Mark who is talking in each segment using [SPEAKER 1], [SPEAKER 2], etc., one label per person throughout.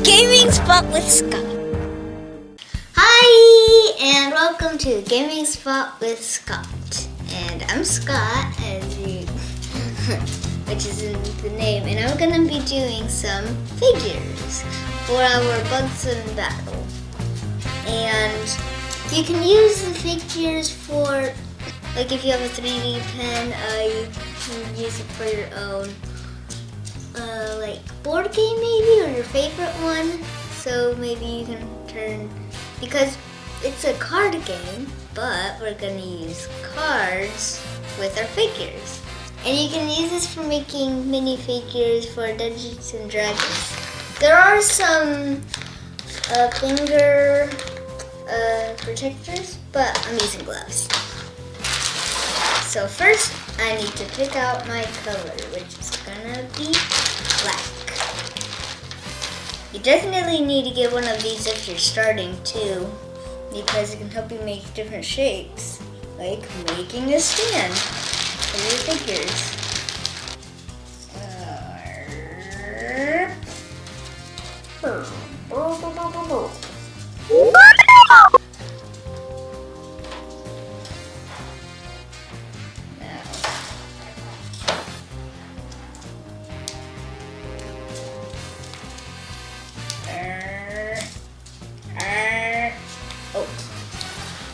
[SPEAKER 1] Gaming Spot with Scott.
[SPEAKER 2] Hi, and welcome to Gaming Spot with Scott. And I'm Scott, which is in the name, and I'm gonna be doing some figures for our Bugs in Battle. And you can use the figures for, like, if you have a 3D pen, you can use it for your own, like, board game maybe, or your favorite one. So maybe you can turn, because it's a card game, but we're gonna use cards with our figures. And you can use this for making mini figures for Dungeons and Dragons. There are some finger protectors, but I'm using gloves. So first, I need to pick out my color, which is gonna be black. You definitely need to get one of these if you're starting too, because it can help you make different shapes, like making a stand for your figures.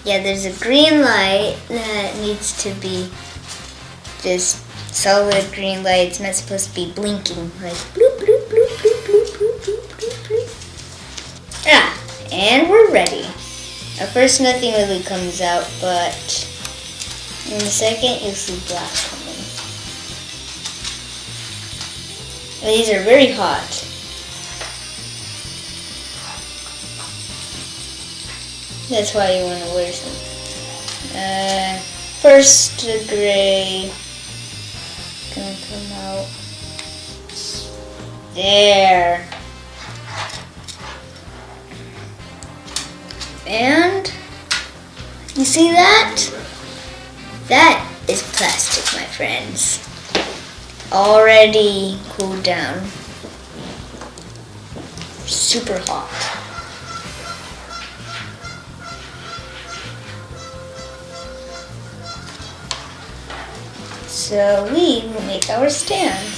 [SPEAKER 2] Yeah, there's a green light that needs to be just solid green light. It's not supposed to be blinking, like bloop, bloop, bloop, bloop, bloop, bloop, bloop, bloop, bloop. And we're ready. At first nothing really comes out, but in a second you'll see black coming. And these are very hot. That's why you want to wear some. First, the gray gonna come out. There. And you see that? That is plastic, my friends. Already cooled down. Super hot. So we will make our stands.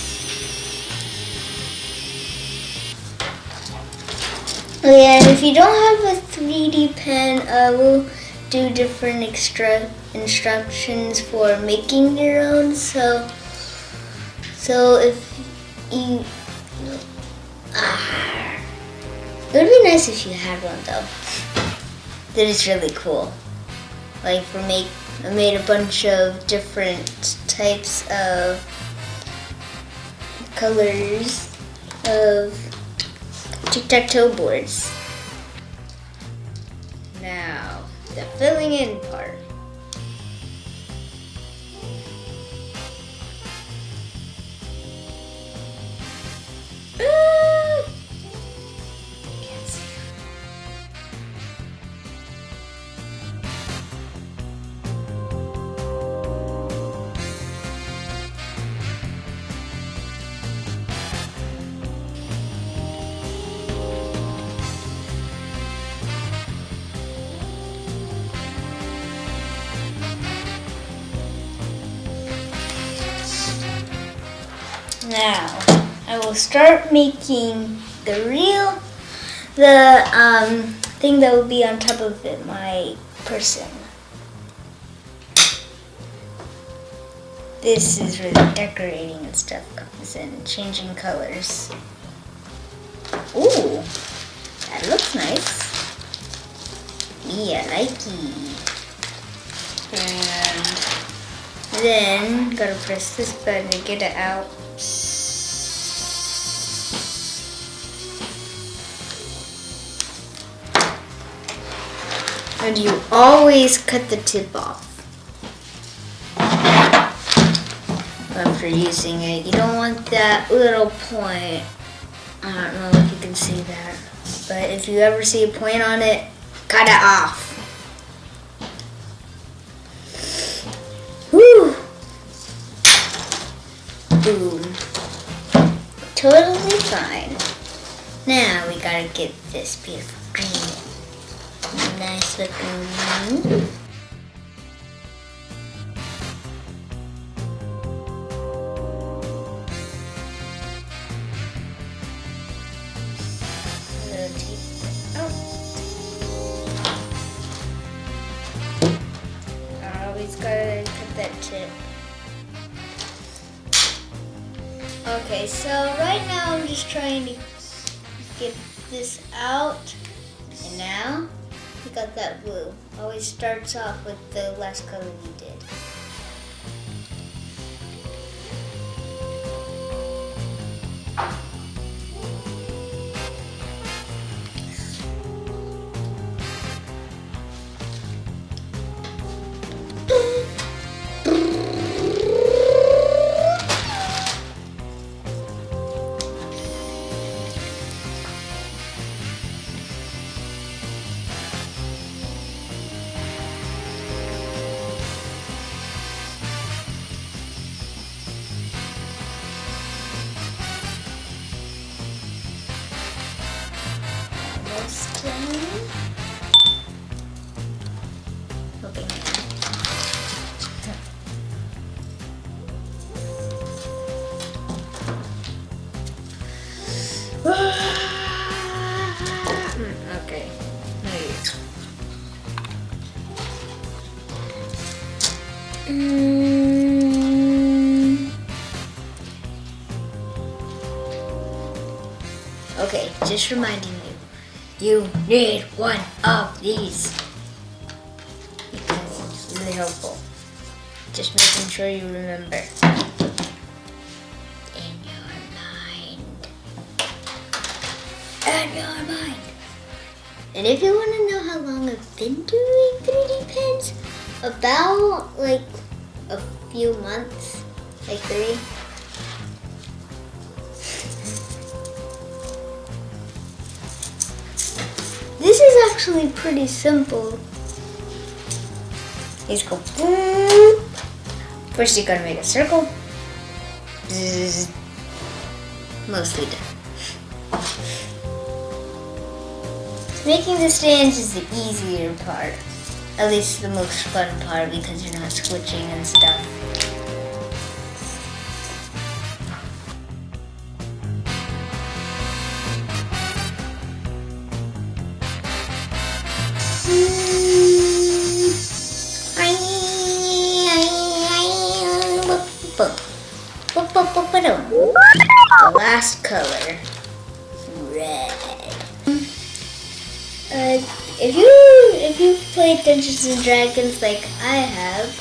[SPEAKER 2] Oh yeah, and if you don't have a 3D pen, we'll do different instructions for making your own. So if you, it would be nice if you had one though. That is really cool. Like I made a bunch of different types of colors of tic-tac-toe boards. Now, the filling in part. Can't see. Now, I will start making the thing that will be on top of it, my person. This is where the decorating and stuff comes in, changing colors. Ooh, that looks nice. Yeah, I like it. And then, gotta press this button to get it out. And you always cut the tip off after using it. You don't want that little point. I don't know if you can see that, but if you ever see a point on it, cut it off. Whew. Boom. Totally fine. Now we gotta get this beautiful green. Nice looking green. Always gotta cut that tip. Okay, so right now I'm just trying to get this out. And now we got that blue. Always starts off with the last color we did. Almost done. Okay. Okay. Okay, just reminding you need one of these because it's really helpful. Just making sure you remember in your mind. In your mind. And if you want to know how long I've been doing 3D pens, about like a few months, like 3. This is actually pretty simple. You just go boom. First you gotta make a circle. Bzzz. Mostly done. Making the stands is the easier part. At least the most fun part because you're not switching and stuff. The last color, red. If you played Dungeons and Dragons like I have,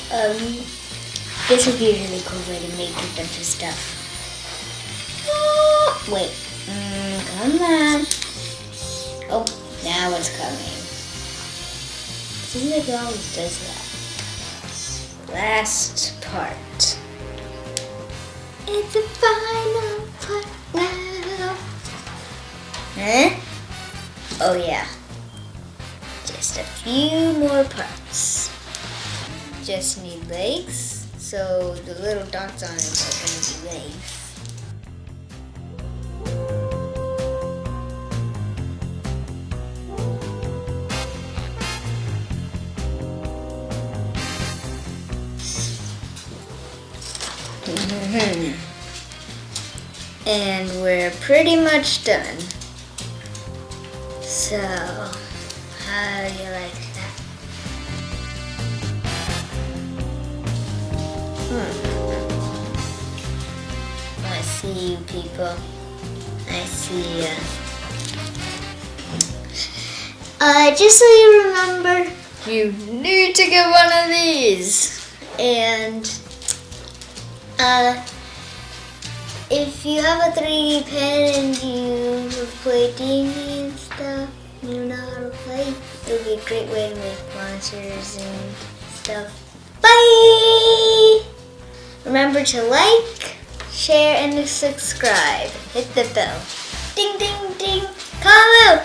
[SPEAKER 2] this would be a really cool way to make a bunch of stuff. Wait, come on. Oh, now it's coming. Seems like it always does that. Last part. It's the final part now. Huh? Oh yeah. Just a few more parts. Just need legs. So the little dots on it are going to be legs. And we're pretty much done. So, how do you like that? I see you people. I see ya. Just so you remember, you need to get one of these. And if you have a 3D pen and you play D&D and stuff, you know how to play, it would be a great way to make monsters and stuff. Bye! Remember to like, share, and subscribe. Hit the bell. Ding, ding, ding. Kalamoo!